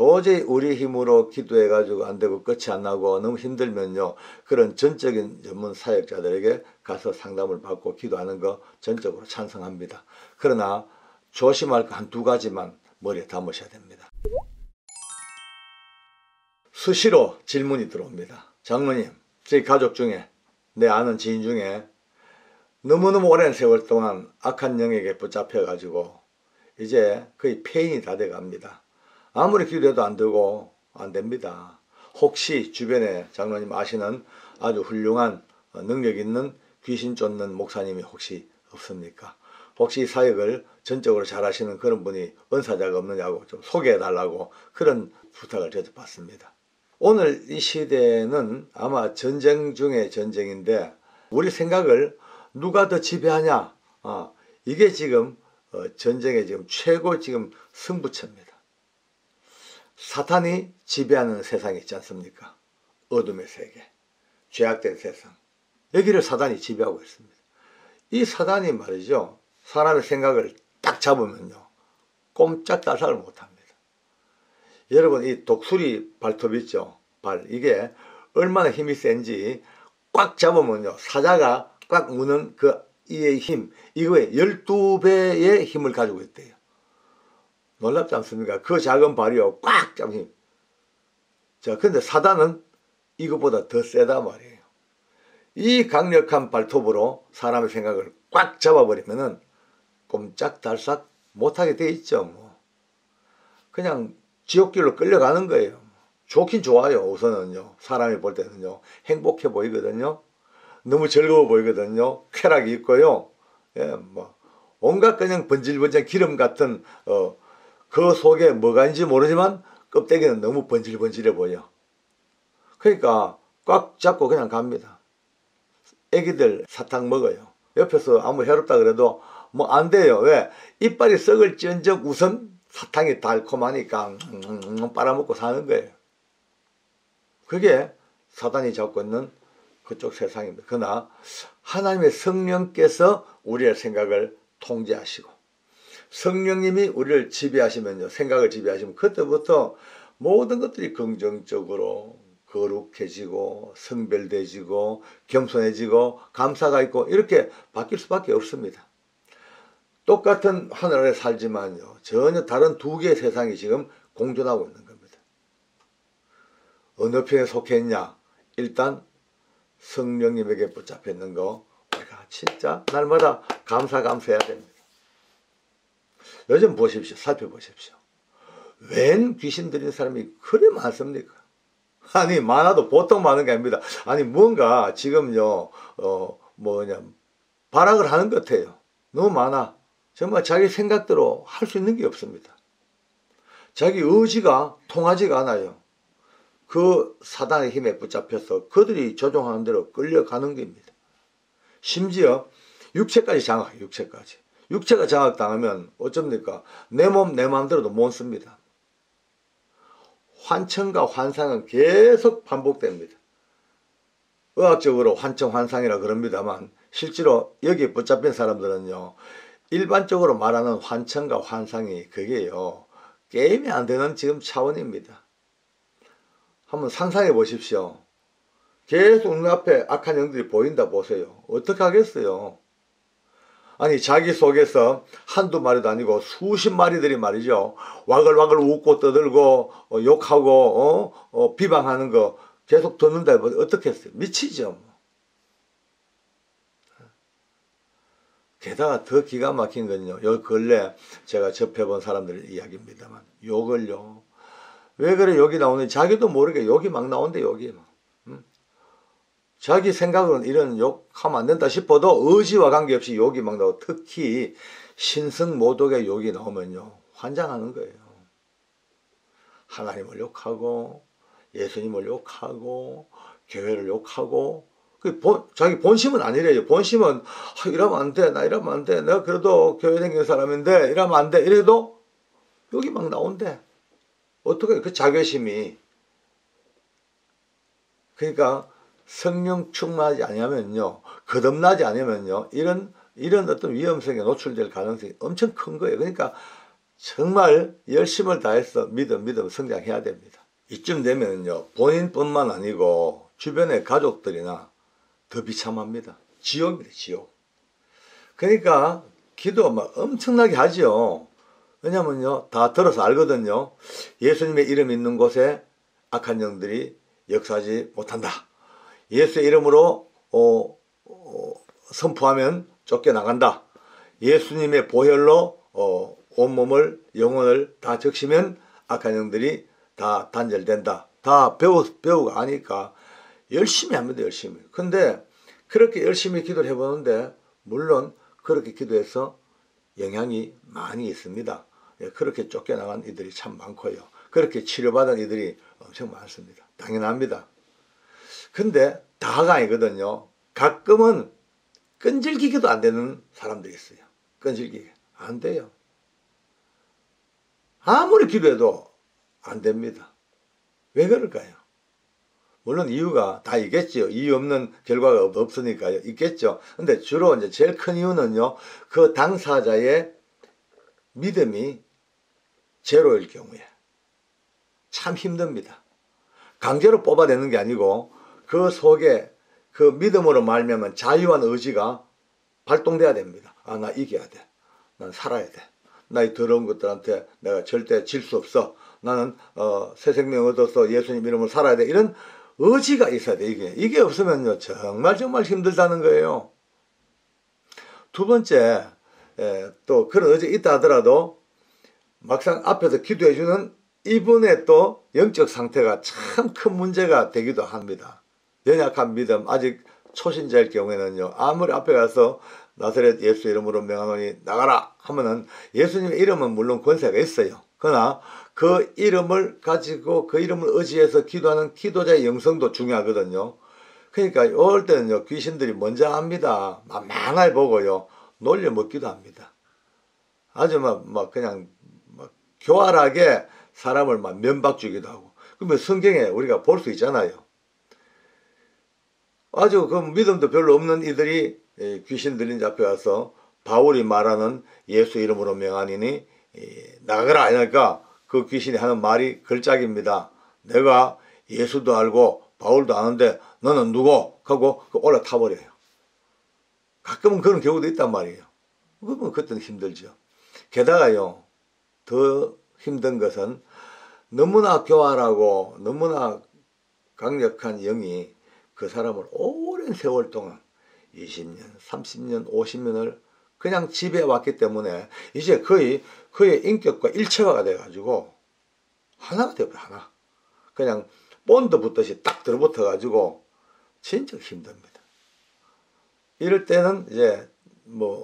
도저히 우리 힘으로 기도해가지고 안 되고 끝이 안 나고 너무 힘들면요, 그런 전적인 전문 사역자들에게 가서 상담을 받고 기도하는 거 전적으로 찬성합니다. 그러나 조심할 거 한 두 가지만 머리에 담으셔야 됩니다. 수시로 질문이 들어옵니다. 장로님, 저희 가족 중에, 내 아는 지인 중에 너무너무 오랜 세월 동안 악한 영에게 붙잡혀가지고 이제 거의 폐인이 다 돼갑니다. 아무리 기도해도 안 되고 안 됩니다. 혹시 주변에 장로님 아시는 아주 훌륭한 능력 있는 귀신 쫓는 목사님이 혹시 없습니까? 혹시 사역을 전적으로 잘 하시는 그런 분이 은사자가 없느냐고 좀 소개해 달라고 그런 부탁을 저도 받습니다. 오늘 이 시대는 아마 전쟁 중에 전쟁인데 우리 생각을 누가 더 지배하냐, 이게 지금 전쟁의 지금 최고 지금 승부처입니다. 사탄이 지배하는 세상이 있지 않습니까? 어둠의 세계, 죄악된 세상, 여기를 사단이 지배하고 있습니다. 이 사단이 말이죠, 사람의 생각을 딱 잡으면요 꼼짝달싹을 못합니다. 여러분, 이 독수리 발톱 있죠, 발, 이게 얼마나 힘이 센지 꽉 잡으면요 사자가 꽉 무는 그 이의 힘, 이거에 12배의 힘을 가지고 있대요. 놀랍지 않습니까? 그 작은 발이요 꽉 잡은 힘. 자, 근데 사단은 이것보다 더 세다 말이에요. 이 강력한 발톱으로 사람의 생각을 꽉 잡아버리면은 꼼짝달싹 못하게 돼 있죠. 뭐 그냥 지옥길로 끌려가는 거예요. 좋긴 좋아요. 우선은요, 사람이 볼 때는요 행복해 보이거든요. 너무 즐거워 보이거든요. 쾌락이 있고요. 예, 뭐 온갖 그냥 번질번질 기름 같은 그 속에 뭐가 있는지 모르지만 껍데기는 너무 번질번질해 보여. 그러니까 꽉 잡고 그냥 갑니다. 애기들 사탕 먹어요. 옆에서 아무 해롭다 그래도 뭐 안 돼요. 왜? 이빨이 썩을지언정 우선 사탕이 달콤하니까 빨아먹고 사는 거예요. 그게 사단이 잡고 있는 그쪽 세상입니다. 그러나 하나님의 성령께서 우리의 생각을 통제하시고 성령님이 우리를 지배하시면요, 생각을 지배하시면 그때부터 모든 것들이 긍정적으로 거룩해지고 성별돼지고 겸손해지고 감사가 있고 이렇게 바뀔 수밖에 없습니다. 똑같은 하늘 아래 살지만요 전혀 다른 두 개의 세상이 지금 공존하고 있는 겁니다. 어느 편에 속해 있냐? 일단 성령님에게 붙잡혀 있는 거 우리가 진짜 날마다 감사해야 됩니다. 요즘 보십시오. 살펴보십시오. 웬 귀신 들린 사람이 그리 많습니까? 아니 많아도 보통 많은 게 아닙니다. 아니 뭔가 지금요 발악을 하는 것 같아요. 너무 많아. 정말 자기 생각대로 할 수 있는 게 없습니다. 자기 의지가 통하지가 않아요. 그 사단의 힘에 붙잡혀서 그들이 조종하는 대로 끌려가는 겁니다. 심지어 육체까지 장악해요. 육체가 장악당하면 어쩝니까? 내 몸 내 마음대로도 못 씁니다. 환청과 환상은 계속 반복됩니다. 의학적으로 환청 환상이라 그럽니다만 실제로 여기에 붙잡힌 사람들은요 일반적으로 말하는 환청과 환상이 그게요 게임이 안 되는 지금 차원입니다. 한번 상상해 보십시오. 계속 눈앞에 악한 영들이 보인다 보세요. 어떻게 하겠어요? 아니 자기 속에서 한두 마리도 아니고 수십 마리들이 말이죠 와글와글 웃고 떠들고 욕하고 비방하는 거 계속 듣는다 해보면 어떻게 했어요? 미치죠. 게다가 더 기가 막힌 건요, 요 근래 제가 접해본 사람들의 이야기입니다만 욕을요 왜 그래 욕이 나오는지 자기도 모르게 욕이 막 나온대. 욕이 막. 자기 생각으로는 이런 욕하면 안 된다 싶어도 의지와 관계없이 욕이 막 나오고 특히 신성모독의 욕이 나오면요 환장하는 거예요. 하나님을 욕하고 예수님을 욕하고 교회를 욕하고 자기 본심은 아니래요. 본심은 이러면 안 돼, 나 이러면 안 돼, 내가 그래도 교회 다니는 사람인데 이러면 안 돼, 이래도 욕이 막 나온대. 어떻게 그 자괴심이. 그러니까 성령 충만하지 않으면요, 거듭나지 않으면요, 이런 어떤 위험성에 노출될 가능성이 엄청 큰 거예요. 그러니까 정말 열심을 다해서 믿음 성장해야 됩니다. 이쯤 되면요, 본인뿐만 아니고 주변의 가족들이나 더 비참합니다. 지옥입니다, 지옥. 그러니까 기도 막 엄청나게 하죠. 왜냐면요, 다 들어서 알거든요. 예수님의 이름 있는 곳에 악한 영들이 역사하지 못한다. 예수의 이름으로 선포하면 쫓겨나간다. 예수님의 보혈로 온몸을 영혼을 다 적시면 악한 영들이 다 단절된다. 다 배우고 아니까 열심히 합니다. 열심히. 근데 그렇게 열심히 기도를 해보는데 물론 그렇게 기도해서 영향이 많이 있습니다. 그렇게 쫓겨나간 이들이 참 많고요. 그렇게 치료받은 이들이 엄청 많습니다. 당연합니다. 근데 다가 아니거든요. 가끔은 끈질기게도 안 되는 사람들이 있어요. 끈질기게. 안 돼요. 아무리 기도해도 안 됩니다. 왜 그럴까요? 물론 이유가 다 있겠죠. 이유 없는 결과가 없으니까요. 있겠죠. 근데 주로 이제 제일 큰 이유는요, 그 당사자의 믿음이 제로일 경우에 참 힘듭니다. 강제로 뽑아내는 게 아니고 그 속에 그 믿음으로 말미암은 자유한 의지가 발동돼야 됩니다. 아, 나 이겨야 돼. 난 살아야 돼. 나 이 더러운 것들한테 내가 절대 질 수 없어. 나는 새 생명 얻어서 예수님 이름으로 살아야 돼. 이런 의지가 있어야 돼. 이게 없으면요, 정말 힘들다는 거예요. 두 번째, 또 그런 의지가 있다 하더라도 막상 앞에서 기도해주는 이분의 또 영적 상태가 참 큰 문제가 되기도 합니다. 연약한 믿음, 아직 초신자일 경우에는요, 아무리 앞에 가서 나사렛 예수 이름으로 명하노니 나가라 하면은 예수님의 이름은 물론 권세가 있어요. 그러나 그 이름을 가지고 그 이름을 의지해서 기도하는 기도자의 영성도 중요하거든요. 그러니까 올 때는요, 귀신들이 먼저 합니다. 만만하게 보고요, 놀려먹기도 합니다. 아주 그냥 교활하게 사람을 면박 주기도 하고. 그러면 성경에 우리가 볼 수 있잖아요. 아주 그 믿음도 별로 없는 이들이 귀신 들린 자 앞에 가서 바울이 말하는 예수 이름으로 명하니니 나가라 하니까 그 귀신이 하는 말이 걸작입니다. 내가 예수도 알고 바울도 아는데 너는 누구? 하고 올라타 버려요. 가끔은 그런 경우도 있단 말이에요. 그러면 그때는 힘들죠. 게다가요, 더 힘든 것은 너무나 교활하고 너무나 강력한 영이 그 사람을 오랜 세월 동안 20년, 30년, 50년을 그냥 지배해왔기 때문에 이제 거의 그의 인격과 일체화가 돼가지고 하나가 되어버려. 하나. 그냥 본드 붙듯이 딱 들어붙어가지고 진짜 힘듭니다. 이럴 때는 이제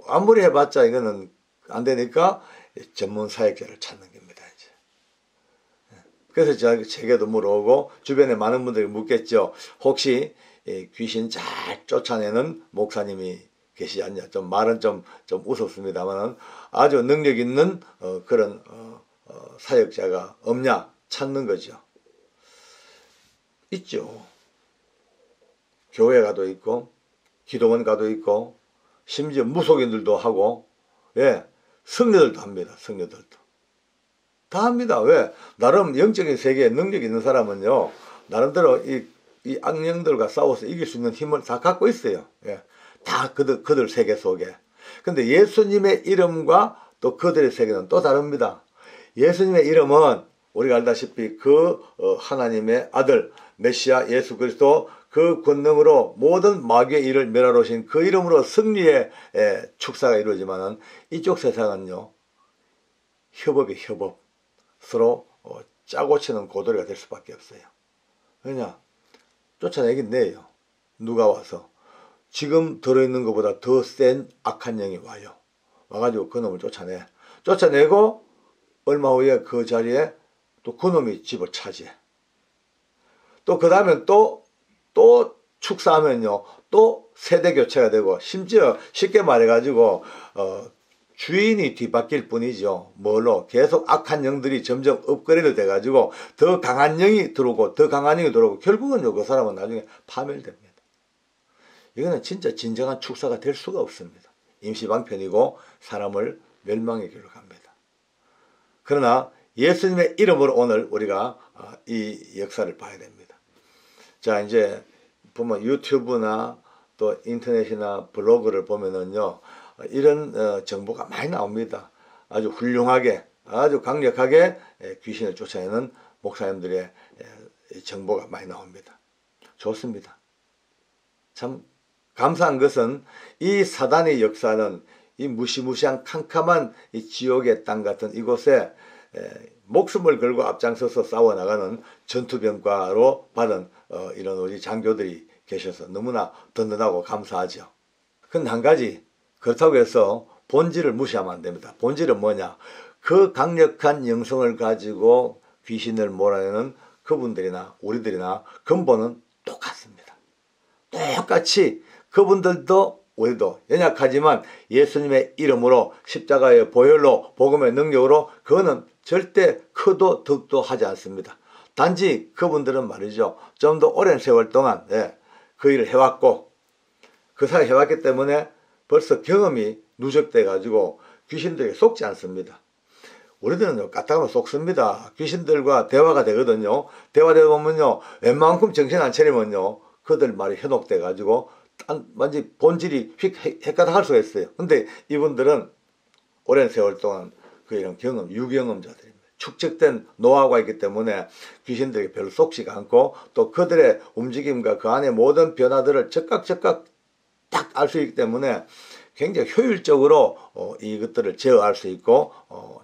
아무리 해봤자 이거는 안 되니까 전문 사역자를 찾는 겁니다. 이제. 그래서 제게도 물어오고 주변에 많은 분들이 묻겠죠. 혹시 귀신 잘 쫓아내는 목사님이 계시지 않냐. 좀 말은 좀 우습습니다만 아주 능력 있는 그런 사역자가 없냐 찾는 거죠. 있죠. 교회 가도 있고 기도원 가도 있고 심지어 무속인들도 하고, 예, 성녀들도 합니다. 성녀들도 다 합니다. 왜? 나름 영적인 세계에 능력 있는 사람은요, 나름대로 이 악령들과 싸워서 이길 수 있는 힘을 다 갖고 있어요. 예. 다 그들 세계 속에. 근데 예수님의 이름과 또 그들의 세계는 또 다릅니다. 예수님의 이름은 우리가 알다시피 그 하나님의 아들 메시아 예수 그리스도 그 권능으로 모든 마귀의 일을 멸하러 오신 그 이름으로 승리의 축사가 이루어지만은 이쪽 세상은요, 협업이 협업. 서로 짜고 치는 고돌이가 될 수밖에 없어요. 왜냐? 쫓아내긴 내요. 누가 와서. 지금 들어있는 것보다 더 센 악한 영이 와요. 와가지고 그 놈을 쫓아내. 쫓아내고 얼마 후에 그 자리에 또 그 놈이 집을 차지해. 또 그 다음에 또 축사하면요, 또 세대 교체가 되고, 심지어 쉽게 말해가지고 주인이 뒤바뀔 뿐이죠. 뭘로? 계속 악한 영들이 점점 업그레이드 돼가지고 더 강한 영이 들어오고 더 강한 영이 들어오고 결국은요, 그 사람은 나중에 파멸됩니다. 이거는 진짜 진정한 축사가 될 수가 없습니다. 임시방편이고 사람을 멸망의 길로 갑니다. 그러나 예수님의 이름으로 오늘 우리가 이 역사를 봐야 됩니다. 자, 이제 보면 유튜브나 또 인터넷이나 블로그를 보면은요, 이런 정보가 많이 나옵니다. 아주 훌륭하게, 아주 강력하게 귀신을 쫓아내는 목사님들의 정보가 많이 나옵니다. 좋습니다. 참 감사한 것은 이 사단의 역사는 이 무시무시한 캄캄한 이 지옥의 땅 같은 이곳에 목숨을 걸고 앞장서서 싸워나가는 전투병과로 받은 이런 우리 장교들이 계셔서 너무나 든든하고 감사하죠. 근데 한 가지, 그렇다고 해서 본질을 무시하면 안 됩니다. 본질은 뭐냐? 그 강력한 영성을 가지고 귀신을 몰아내는 그분들이나 우리들이나 근본은 똑같습니다. 똑같이 그분들도 우리도 연약하지만 예수님의 이름으로 십자가의 보혈로 복음의 능력으로 그거는 절대 크도 득도 하지 않습니다. 단지 그분들은 말이죠, 좀 더 오랜 세월 동안 그 일을 해왔고 그 사이 해왔기 때문에 벌써 경험이 누적돼 가지고 귀신들에게 속지 않습니다. 우리들은 까딱하면 속습니다. 귀신들과 대화가 되거든요. 대화되다 보면요, 웬만큼 정신 안 차리면요, 그들 말이 현혹돼 가지고 완전히 본질이 헷가닥할 수가 있어요. 근데 이분들은 오랜 세월 동안 그 이런 경험, 유경험자들입니다. 축적된 노하우가 있기 때문에 귀신들에게 별로 속지가 않고 또 그들의 움직임과 그 안에 모든 변화들을 즉각 딱 알 수 있기 때문에 굉장히 효율적으로 이것들을 제어할 수 있고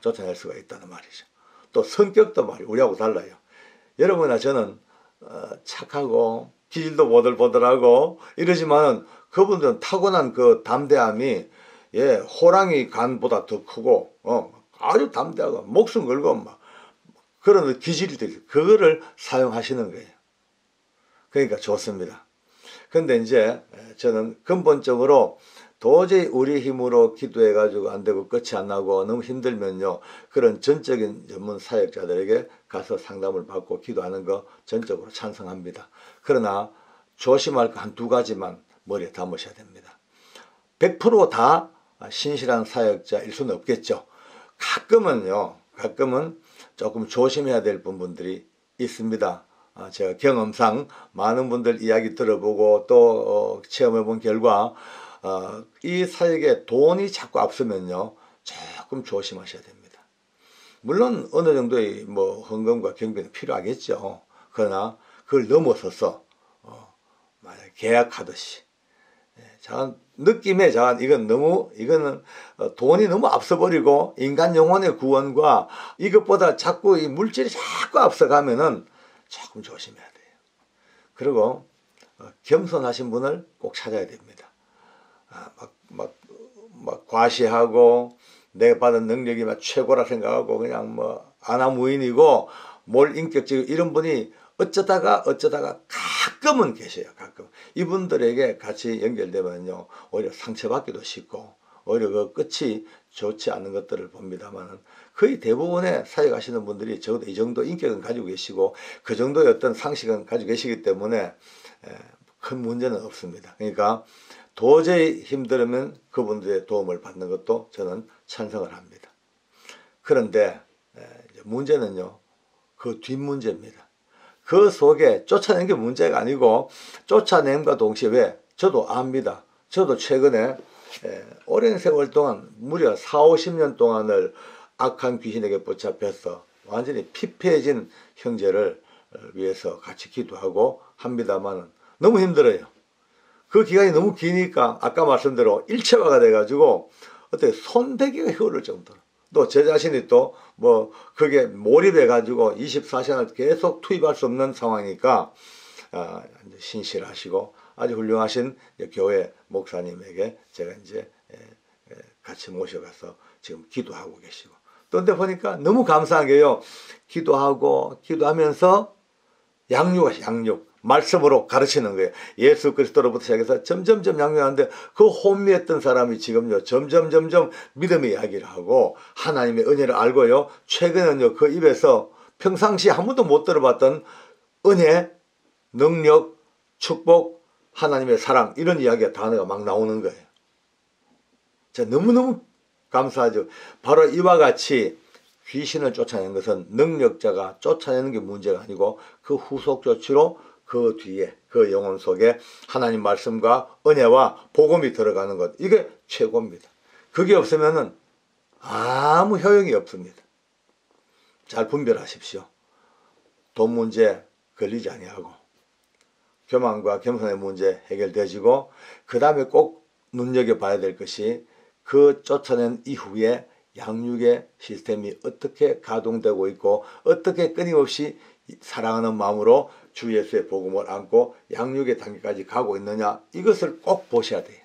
쫓아낼 수가 있다는 말이죠. 또 성격도 말이 우리하고 달라요. 여러분이나 저는 착하고 기질도 보들보들하고 이러지만은 그분들은 타고난 그 담대함이 호랑이 간보다 더 크고 아주 담대하고 목숨 걸고 막 그런 기질이 있어요. 그거를 사용하시는 거예요. 그러니까 좋습니다. 근데 이제 저는 근본적으로 도저히 우리 힘으로 기도해 가지고 안 되고 끝이 안 나고 너무 힘들면요, 그런 전적인 전문 사역자들에게 가서 상담을 받고 기도하는 거 전적으로 찬성합니다. 그러나 조심할 거 한 두 가지만 머리에 담으셔야 됩니다. 100% 다 신실한 사역자일 수는 없겠죠. 가끔은 조금 조심해야 될 부분들이 있습니다. 제가 경험상 많은 분들 이야기 들어보고 또 체험해 본 결과 이 사역에 돈이 자꾸 앞서면요, 조금 조심하셔야 됩니다. 물론 어느 정도의 헌금과 경비는 필요하겠죠. 그러나 그걸 넘어서서 만약 계약하듯이 느낌에 이거는 돈이 너무 앞서버리고 인간 영혼의 구원과 이것보다 자꾸 이 물질이 자꾸 앞서가면은 조금 조심해야 돼요. 그리고 겸손하신 분을 꼭 찾아야 됩니다. 막 과시하고 내가 받은 능력이 막 최고라 생각하고 그냥 아나무인이고 뭘 인격적이고 이런 분이 어쩌다가 가끔은 계셔요. 가끔 이분들에게 같이 연결되면요, 오히려 상처받기도 쉽고 오히려 그 끝이 좋지 않은 것들을 봅니다만은 거의 대부분의 사역하시는 분들이 적어도 이 정도 인격은 가지고 계시고 그 정도의 어떤 상식은 가지고 계시기 때문에 큰 문제는 없습니다. 그러니까 도저히 힘들면 그분들의 도움을 받는 것도 저는 찬성을 합니다. 그런데 문제는요, 그 뒷문제입니다. 그 속에 쫓아낸 게 문제가 아니고 쫓아냄과 동시에 왜? 저도 압니다. 저도 최근에 오랜 세월 동안 무려 40-50년 동안을 악한 귀신에게 붙잡혀서 완전히 피폐해진 형제를 위해서 같이 기도하고 합니다만 너무 힘들어요. 그 기간이 너무 기니까 아까 말씀대로 일체화가 돼가지고 어떻게 손대기가 흐를 정도로 또 제 자신이 또 그게 몰입해가지고 24시간을 계속 투입할 수 없는 상황이니까 신실하시고 아주 훌륭하신 교회 목사님에게 제가 이제 같이 모셔가서 지금 기도하고 계시고 그런데 보니까 너무 감사한 게요, 기도하면서 양육 말씀으로 가르치는 거예요. 예수 그리스도로부터 시작해서 점점 양육하는데 그 혼미했던 사람이 지금요 점점 믿음의 이야기를 하고 하나님의 은혜를 알고요, 최근에는요 그 입에서 평상시 한 번도 못 들어봤던 은혜, 능력, 축복, 하나님의 사랑 이런 이야기가 단어가 막 나오는 거예요. 제가 너무너무 감사하죠. 바로 이와 같이 귀신을 쫓아내는 것은 능력자가 쫓아내는 게 문제가 아니고 그 후속 조치로 그 뒤에 그 영혼 속에 하나님 말씀과 은혜와 복음이 들어가는 것, 이게 최고입니다. 그게 없으면은 아무 효용이 없습니다. 잘 분별하십시오. 돈 문제 걸리지 아니하고 교만과 겸손의 문제 해결되지고 그 다음에 꼭 눈여겨봐야 될 것이 그 쫓아낸 이후에 양육의 시스템이 어떻게 가동되고 있고 어떻게 끊임없이 사랑하는 마음으로 주 예수의 복음을 안고 양육의 단계까지 가고 있느냐, 이것을 꼭 보셔야 돼요.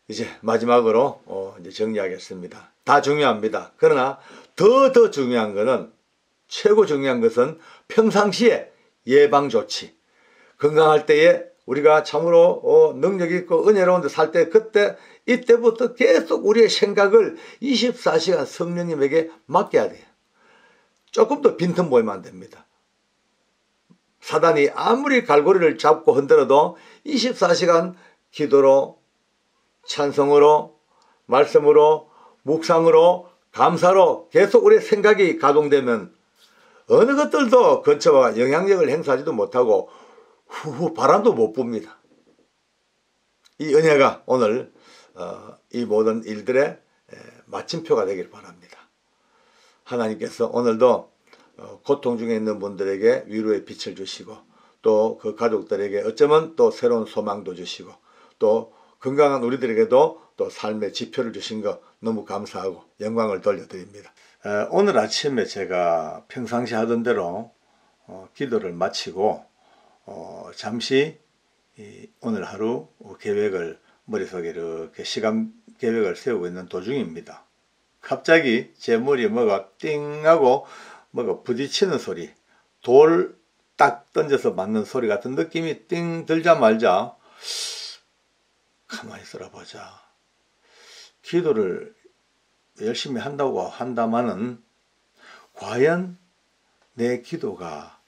이제 마지막으로 이제 정리하겠습니다. 다 중요합니다. 그러나 더 중요한 것은, 최고 중요한 것은 평상시에 예방조치. 건강할 때에 우리가 참으로 능력 있고 은혜로운 데 살 때, 이때부터 계속 우리의 생각을 24시간 성령님에게 맡겨야 돼요. 조금 더 빈틈 보이면 안 됩니다. 사단이 아무리 갈고리를 잡고 흔들어도 24시간 기도로, 찬송으로, 말씀으로, 묵상으로, 감사로 계속 우리의 생각이 가동되면 어느 것들도 근처와 영향력을 행사하지도 못하고 후후 바람도 못 붑니다. 이 은혜가 오늘 이 모든 일들의 마침표가 되길 바랍니다. 하나님께서 오늘도 고통 중에 있는 분들에게 위로의 빛을 주시고 또 그 가족들에게 어쩌면 또 새로운 소망도 주시고 또 건강한 우리들에게도 또 삶의 지표를 주신 것 너무 감사하고 영광을 돌려드립니다. 오늘 아침에 제가 평상시 하던 대로 기도를 마치고 잠시 오늘 하루 계획을 머릿속에 이렇게 시간 계획을 세우고 있는 도중입니다. 갑자기 제 머리에 뭐가 띵 하고 뭐가 부딪히는 소리, 돌 딱 던져서 맞는 소리 같은 느낌이 띵 들자마자 가만히 있어보자. 기도를 열심히 한다고 한다마는 과연 내 기도가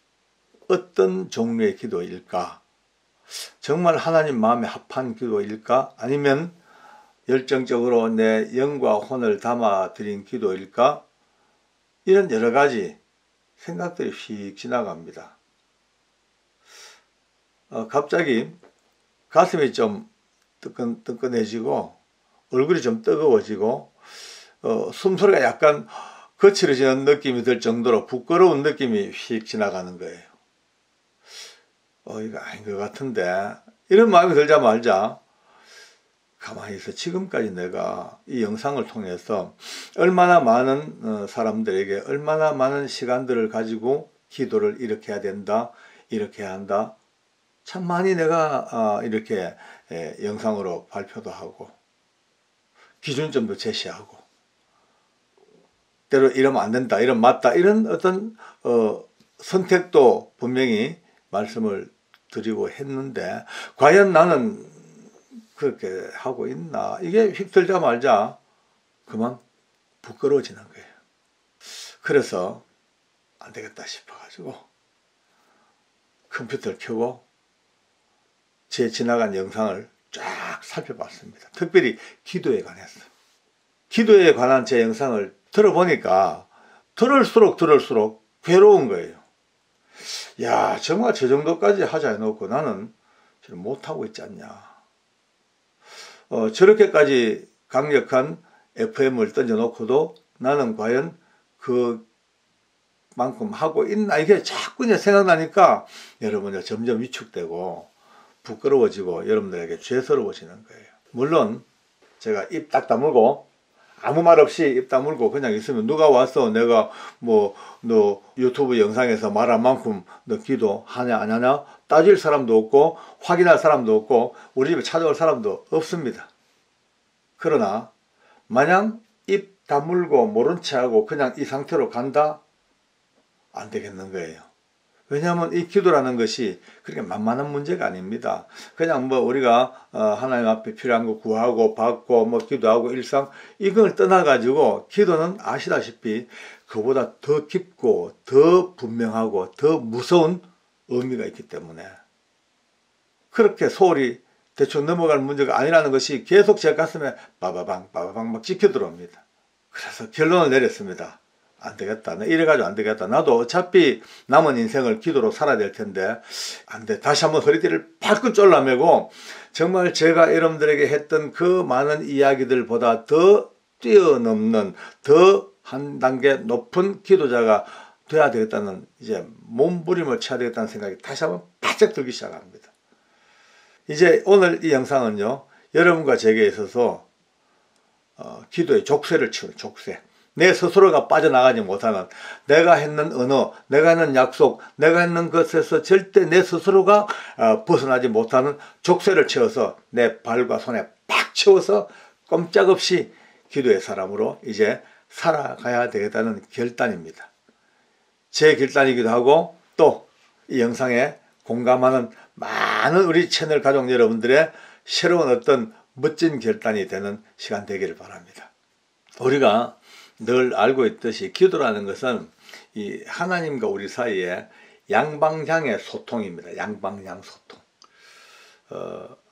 어떤 종류의 기도일까? 정말 하나님 마음에 합한 기도일까? 아니면 열정적으로 내 영과 혼을 담아 드린 기도일까? 이런 여러 가지 생각들이 휙 지나갑니다. 갑자기 가슴이 좀 뜨끈뜨끈해지고 얼굴이 좀 뜨거워지고 숨소리가 약간 거칠어지는 느낌이 들 정도로 부끄러운 느낌이 휙 지나가는 거예요. 이거 아닌 것 같은데, 이런 마음이 들자마자 가만히 있어. 지금까지 내가 이 영상을 통해서 얼마나 많은 사람들에게 얼마나 많은 시간들을 가지고 기도를 이렇게 해야 된다, 이렇게 해야 한다, 참 많이 내가 이렇게 영상으로 발표도 하고 기준점도 제시하고 때로 이러면 안 된다, 이러면 맞다, 이런 어떤 선택도 분명히 말씀을 드리고 했는데 과연 나는 그렇게 하고 있나, 이게 휩들자마자 그만 부끄러워지는 거예요. 그래서 안 되겠다 싶어가지고 컴퓨터를 켜고 제 지나간 영상을 쫙 살펴봤습니다. 특별히 기도에 관해서. 기도에 관한 제 영상을 들어보니까 들을수록 괴로운 거예요. 야, 정말 저 정도까지 하자 해놓고 나는 못하고 있지 않냐. 저렇게까지 강력한 FM을 던져놓고도 나는 과연 그만큼 하고 있나, 이게 자꾸 이제 생각나니까 여러분 점점 위축되고 부끄러워지고 여러분들에게 죄스러워지는 거예요. 물론 제가 입 딱 다물고 아무 말 없이 입 다물고 그냥 있으면 누가 와서 내가 뭐 너 유튜브 영상에서 말한 만큼 너 기도하냐 안 하냐 따질 사람도 없고 확인할 사람도 없고 우리 집에 찾아올 사람도 없습니다. 그러나 마냥 입 다물고 모른 채 하고 그냥 이 상태로 간다? 안 되겠는 거예요. 왜냐하면 이 기도라는 것이 그렇게 만만한 문제가 아닙니다. 그냥 뭐 우리가 하나님 앞에 필요한 거 구하고 받고 뭐 기도하고 일상, 이걸 떠나가지고 기도는 아시다시피 그보다 더 깊고 더 분명하고 더 무서운 의미가 있기 때문에 그렇게 소홀히 대충 넘어갈 문제가 아니라는 것이 계속 제 가슴에 빠바방 막 찍혀 들어옵니다. 그래서 결론을 내렸습니다. 안 되겠다. 이래가지고 안 되겠다. 나도 어차피 남은 인생을 기도로 살아야 될 텐데 안 돼. 다시 한번 허리띠를 발끈 졸라매고 정말 제가 여러분들에게 했던 그 많은 이야기들보다 더 뛰어넘는 더 한 단계 높은 기도자가 돼야 되겠다는 이제 몸부림을 쳐야 되겠다는 생각이 다시 한번 바짝 들기 시작합니다. 이제 오늘 이 영상은요, 여러분과 제게 있어서 기도의 족쇄를 치우는 족쇄. 내 스스로가 빠져나가지 못하는, 내가 했는 언어, 내가 했는 약속, 내가 했는 것에서 절대 내 스스로가 벗어나지 못하는 족쇄를 채워서 내 발과 손에 팍 채워서 꼼짝없이 기도의 사람으로 이제 살아가야 되겠다는 결단입니다. 제 결단이기도 하고 또 이 영상에 공감하는 많은 우리 채널 가족 여러분들의 새로운 어떤 멋진 결단이 되는 시간 되기를 바랍니다. 우리가 늘 알고 있듯이 기도라는 것은 이 하나님과 우리 사이에 양방향의 소통입니다. 양방향 소통.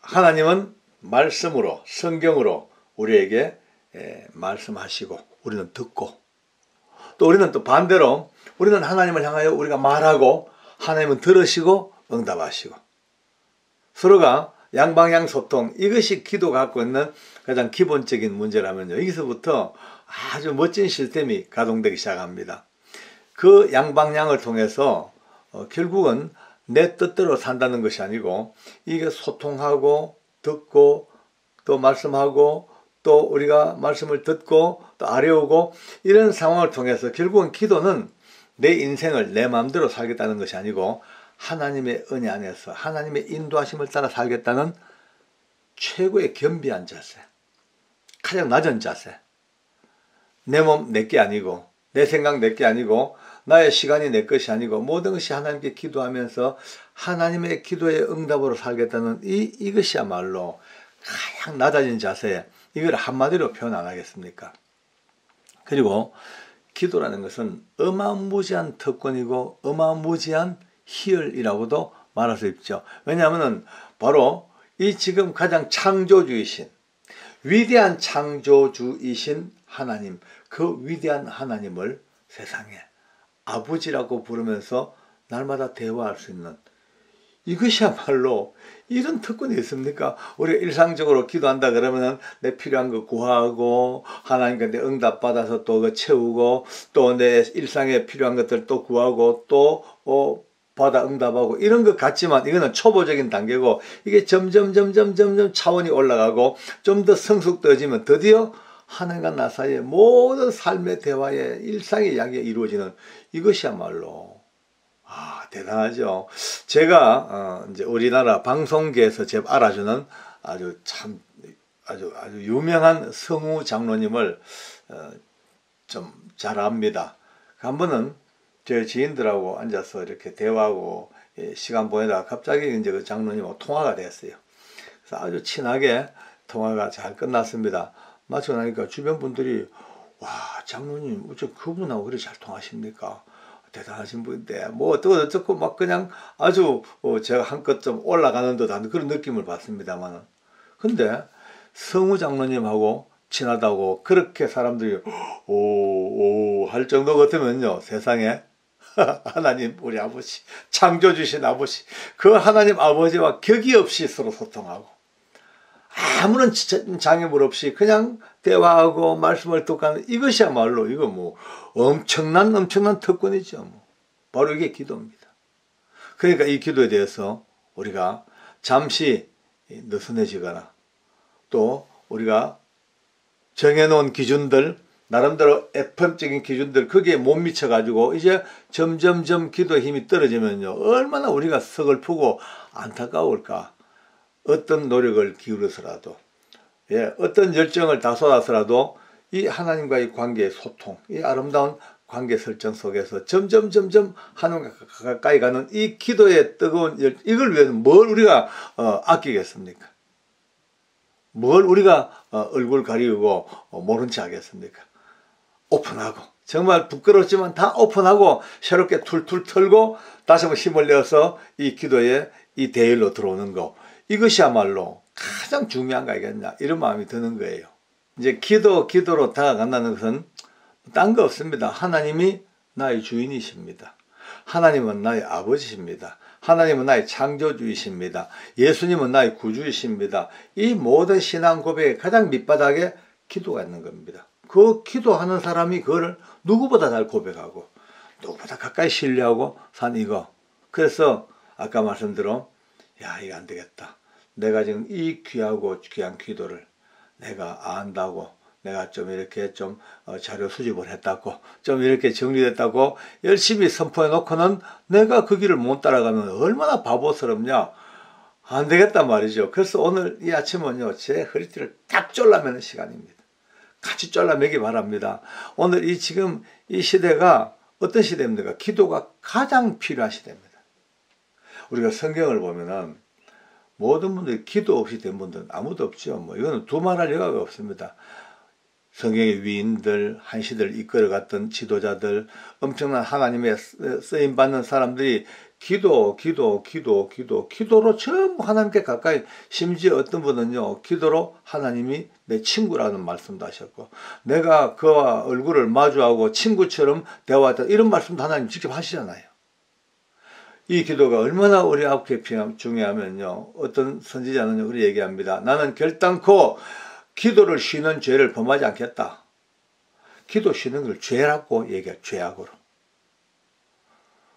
하나님은 말씀으로, 성경으로 우리에게 말씀하시고 우리는 듣고, 또 우리는 또 반대로 우리는 하나님을 향하여 우리가 말하고 하나님은 들으시고 응답하시고, 서로가 양방향 소통, 이것이 기도가 갖고 있는 가장 기본적인 문제라면요, 여기서부터 아주 멋진 시스템이 가동되기 시작합니다. 그 양방향을 통해서 결국은 내 뜻대로 산다는 것이 아니고, 이게 소통하고 듣고 또 말씀하고 또 우리가 말씀을 듣고 또 아뢰오고, 이런 상황을 통해서 결국은 기도는 내 인생을 내 마음대로 살겠다는 것이 아니고 하나님의 은혜 안에서 하나님의 인도하심을 따라 살겠다는 최고의 겸비한 자세, 가장 낮은 자세. 내 몸 내게 아니고, 내 생각 내게 아니고, 나의 시간이 내 것이 아니고, 모든 것이 하나님께 기도하면서 하나님의 기도의 응답으로 살겠다는 이것이야말로 가장 낮아진 자세. 이걸 한마디로 표현 안 하겠습니까? 그리고 기도라는 것은 어마무지한 특권이고 어마무지한 희열이라고도 말할 수 있죠. 왜냐하면 바로 이 지금 가장 창조주이신, 위대한 창조주이신 하나님, 그 위대한 하나님을 세상에 아버지라고 부르면서 날마다 대화할 수 있는, 이것이야말로 이런 특권이 있습니까? 우리가 일상적으로 기도한다 그러면은 내 필요한 거 구하고 하나님께 내 응답 받아서 또 그 채우고 또 내 일상에 필요한 것들 또 구하고 또 받아 응답하고 이런 것 같지만, 이거는 초보적인 단계고, 이게 점점 차원이 올라가고 좀 더 성숙되어지면 드디어 하나님과 나 사이의 모든 삶의 대화의 일상의 이야기가 이루어지는, 이것이야말로 대단하죠. 제가 이제 우리나라 방송계에서 제가 알아주는 아주 유명한 성우 장로님을 좀 잘 압니다. 한 번은 제 지인들하고 앉아서 이렇게 대화하고 시간 보내다가 갑자기 이제 그 장로님하고 통화가 됐어요. 그래서 아주 친하게 통화가 잘 끝났습니다. 마치고 나니까 주변 분들이, 와, 장로님 어째 그분하고 그렇게 잘 통하십니까? 대단하신 분인데 뭐 어쩌고 막 그냥 아주 제가 한껏 좀 올라가는 듯한 그런 느낌을 받습니다만, 근데 성우 장로님하고 친하다고 그렇게 사람들이 오 할 정도 같으면요, 세상에 하나님 우리 아버지, 창조주신 아버지, 그 하나님 아버지와 격이 없이 서로 소통하고 아무런 장애물 없이 그냥 대화하고 말씀을 듣고 하는, 이것이야말로 이거 뭐 엄청난 특권이죠. 뭐. 바로 이게 기도입니다. 그러니까 이 기도에 대해서 우리가 잠시 느슨해지거나 또 우리가 정해놓은 기준들, 나름대로 FM적인 기준들, 거기에 못 미쳐가지고 이제 점점점 기도의 힘이 떨어지면요, 얼마나 우리가 서글프고 안타까울까. 어떤 노력을 기울여서라도, 어떤 열정을 다 쏟아서라도 이 하나님과의 관계의 소통, 이 아름다운 관계 설정 속에서 점점 하나님과 가까이 가는 이 기도의 뜨거운 열, 이걸 위해서 뭘 우리가 아끼겠습니까? 뭘 우리가 얼굴 가리우고 모른 체 하겠습니까? 오픈하고, 정말 부끄럽지만 다 오픈하고 새롭게 툴툴 털고 다시 한번 힘을 내어서 이 기도에 이 대열로 들어오는 거, 이것이야말로 가장 중요한 거 아니겠냐, 이런 마음이 드는 거예요. 이제 기도로 다가간다는 것은 딴 거 없습니다. 하나님이 나의 주인이십니다. 하나님은 나의 아버지십니다. 하나님은 나의 창조주이십니다. 예수님은 나의 구주이십니다. 이 모든 신앙 고백의 가장 밑바닥에 기도가 있는 겁니다. 그 기도하는 사람이 그거를 누구보다 잘 고백하고 누구보다 가까이 신뢰하고 산 이거. 그래서 아까 말씀드린 야, 이거 안 되겠다. 내가 지금 이 귀하고 귀한 기도를 내가 안다고, 내가 좀 이렇게 좀 자료 수집을 했다고, 좀 이렇게 정리됐다고 열심히 선포해 놓고는 내가 그 길을 못 따라가면 얼마나 바보스럽냐. 안 되겠단 말이죠. 그래서 오늘 이 아침은요, 제 허리띠를 딱 졸라매는 시간입니다. 같이 졸라매기 바랍니다. 오늘 지금 이 시대가 어떤 시대입니까? 기도가 가장 필요한 시대입니다. 우리가 성경을 보면은 모든 분들이 기도 없이 된 분들은 아무도 없죠. 이거는 두말할 여가가 없습니다. 성경의 위인들, 한시대를 이끌어갔던 지도자들, 엄청난 하나님의 쓰임받는 사람들이 기도로 전부 하나님께 가까이, 심지어 어떤 분은요, 기도로 하나님이 내 친구라는 말씀도 하셨고, 내가 그와 얼굴을 마주하고 친구처럼 대화했다, 이런 말씀도 하나님 직접 하시잖아요. 이 기도가 얼마나 우리 앞에 중요하면요, 어떤 선지자는요, 그렇게 얘기합니다. 나는 결단코 기도를 쉬는 죄를 범하지 않겠다. 기도 쉬는 걸 죄라고 얘기해요. 죄악으로.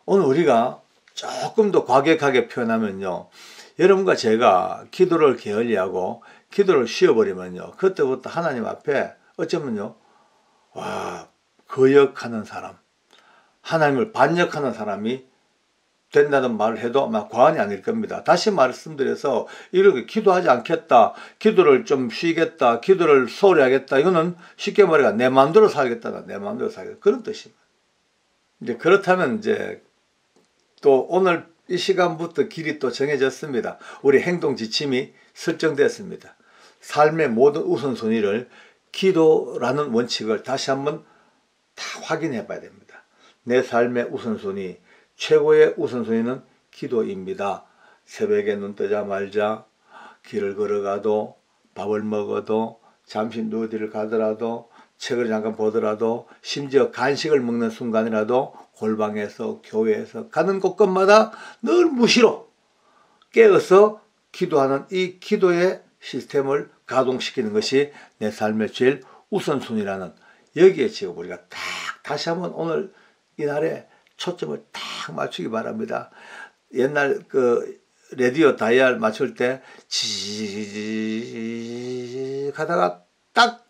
오늘 우리가 조금 더 과격하게 표현하면요, 여러분과 제가 기도를 게을리하고 기도를 쉬어버리면요, 그때부터 하나님 앞에 어쩌면요, 거역하는 사람, 하나님을 반역하는 사람이 된다는 말을 해도 아마 과언이 아닐 겁니다. 다시 말씀드려서 이렇게 기도하지 않겠다, 기도를 좀 쉬겠다, 기도를 소홀히 하겠다, 이거는 쉽게 말해서 내 마음대로 살겠다, 내 마음대로 살겠다, 그런 뜻입니다. 이제 그렇다면 이제 또 오늘 이 시간부터 길이 또 정해졌습니다. 우리 행동 지침이 설정됐습니다. 삶의 모든 우선순위를 기도라는 원칙을 다시 한번 다 확인해 봐야 됩니다. 내 삶의 우선순위, 최고의 우선순위는 기도입니다. 새벽에 눈 뜨자마자 길을 걸어가도, 밥을 먹어도, 잠시 어디를 가더라도, 책을 잠깐 보더라도, 심지어 간식을 먹는 순간이라도 골방에서, 교회에서 가는 곳곳마다 늘 무시로 깨어서 기도하는 이 기도의 시스템을 가동시키는 것이 내 삶의 제일 우선순위라는, 여기에 지금 우리가 딱 다시 한번 오늘 이날에 초점을 딱 맞추기 바랍니다. 옛날 그 라디오 다이얼 맞출 때 지직 하다가 딱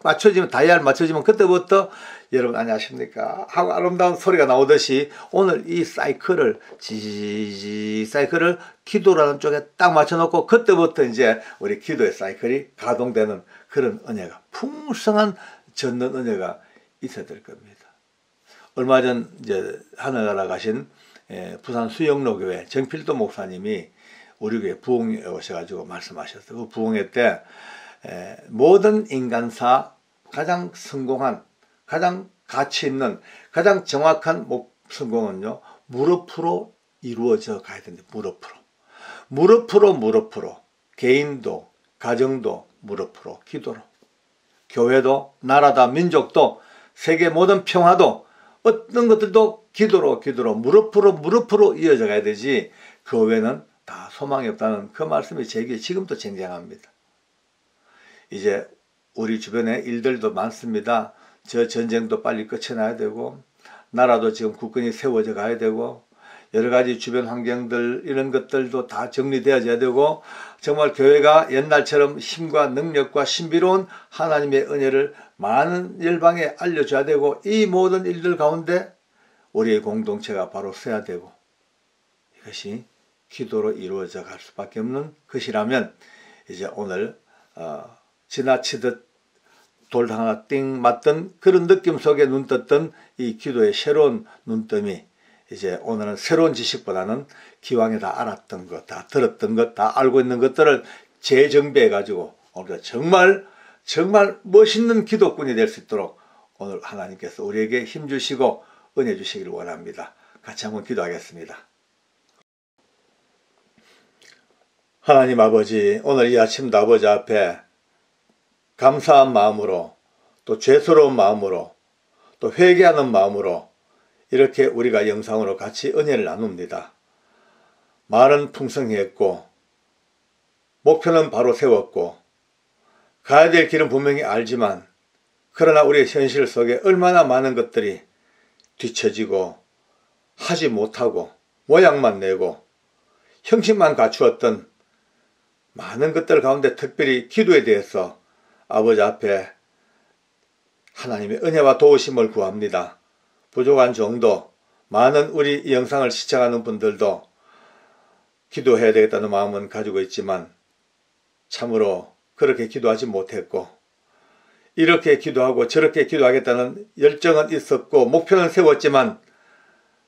맞춰지면, 다이얼 맞춰지면 그때부터 여러분 안녕하십니까 하고 아름다운 소리가 나오듯이 오늘 이 사이클을 기도라는 쪽에 딱 맞춰놓고 그때부터 이제 우리 기도의 사이클이 가동되는 그런 은혜가, 풍성한 젖는 은혜가 있어야 될 겁니다. 얼마 전 이제 하늘나라 가신 부산 수영로교회 정필도 목사님이 우리 교회 부흥회 오셔가지고 말씀하셨어요. 그 부흥회 때 모든 인간사 가장 성공한, 가장 가치 있는, 가장 정확한 성공은요, 무릎으로 이루어져 가야 된다. 무릎으로 개인도, 가정도 무릎으로, 기도로, 교회도, 나라다, 민족도, 세계 모든 평화도, 어떤 것들도 기도로 무릎으로 이어져 가야 되지, 그 외에는 다 소망이 없다는 그 말씀이 제게 지금도 쟁쟁합니다. 이제 우리 주변에 일들도 많습니다. 저 전쟁도 빨리 끝이 나야 되고, 나라도 지금 굳건히 세워져 가야 되고, 여러 가지 주변 환경들, 이런 것들도 다 정리되어져야 되고, 정말 교회가 옛날처럼 힘과 능력과 신비로운 하나님의 은혜를 많은 열방에 알려줘야 되고, 이 모든 일들 가운데 우리의 공동체가 바로 서야 되고, 이것이 기도로 이루어져 갈 수밖에 없는 것이라면, 이제 오늘 지나치듯 돌 하나 띵 맞던 그런 느낌 속에 눈 떴던 이 기도의 새로운 눈뜸이, 이제 오늘은 새로운 지식보다는 기왕에 다 알았던 것, 다 들었던 것, 다 알고 있는 것들을 재정비해 가지고 우리가 정말 멋있는 기도꾼이 될 수 있도록 오늘 하나님께서 우리에게 힘 주시고 은혜 주시기를 원합니다. 같이 한번 기도하겠습니다. 하나님 아버지, 오늘 이 아침도 아버지 앞에 감사한 마음으로, 또 죄스러운 마음으로, 또 회개하는 마음으로 이렇게 우리가 영상으로 같이 은혜를 나눕니다. 말은 풍성했고 목표는 바로 세웠고 가야 될 길은 분명히 알지만 그러나 우리의 현실 속에 얼마나 많은 것들이 뒤처지고 하지 못하고 모양만 내고 형식만 갖추었던 많은 것들 가운데 특별히 기도에 대해서 아버지 앞에 하나님의 은혜와 도우심을 구합니다. 부족한 정도, 많은 우리 이 영상을 시청하는 분들도 기도해야 되겠다는 마음은 가지고 있지만 참으로 그렇게 기도하지 못했고 이렇게 기도하고 저렇게 기도하겠다는 열정은 있었고 목표는 세웠지만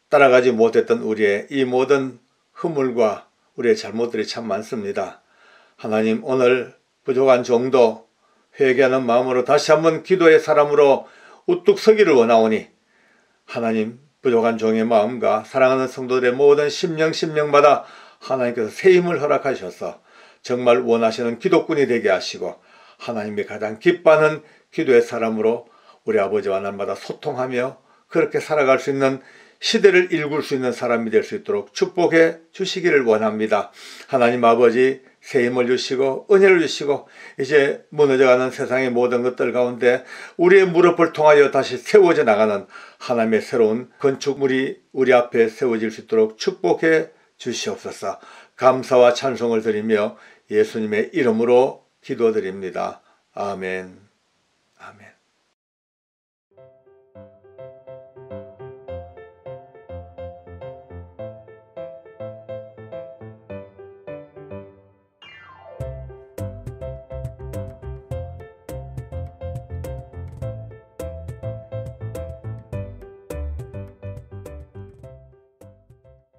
따라가지 못했던 우리의 이 모든 허물과 우리의 잘못들이 참 많습니다. 하나님, 오늘 부족한 정도 회개하는 마음으로 다시 한번 기도의 사람으로 우뚝 서기를 원하오니 하나님, 부족한 종의 마음과 사랑하는 성도들의 모든 심령마다 하나님께서 새 힘을 허락하셔서 정말 원하시는 기도꾼이 되게 하시고 하나님이 가장 기뻐하는 기도의 사람으로 우리 아버지와 날마다 소통하며 그렇게 살아갈 수 있는 시대를 일굴 수 있는 사람이 될 수 있도록 축복해 주시기를 원합니다. 하나님 아버지, 새 힘을 주시고 은혜를 주시고 이제 무너져가는 세상의 모든 것들 가운데 우리의 무릎을 통하여 다시 세워져 나가는 하나님의 새로운 건축물이 우리 앞에 세워질 수 있도록 축복해 주시옵소서. 감사와 찬송을 드리며 예수님의 이름으로 기도드립니다. 아멘. 아멘.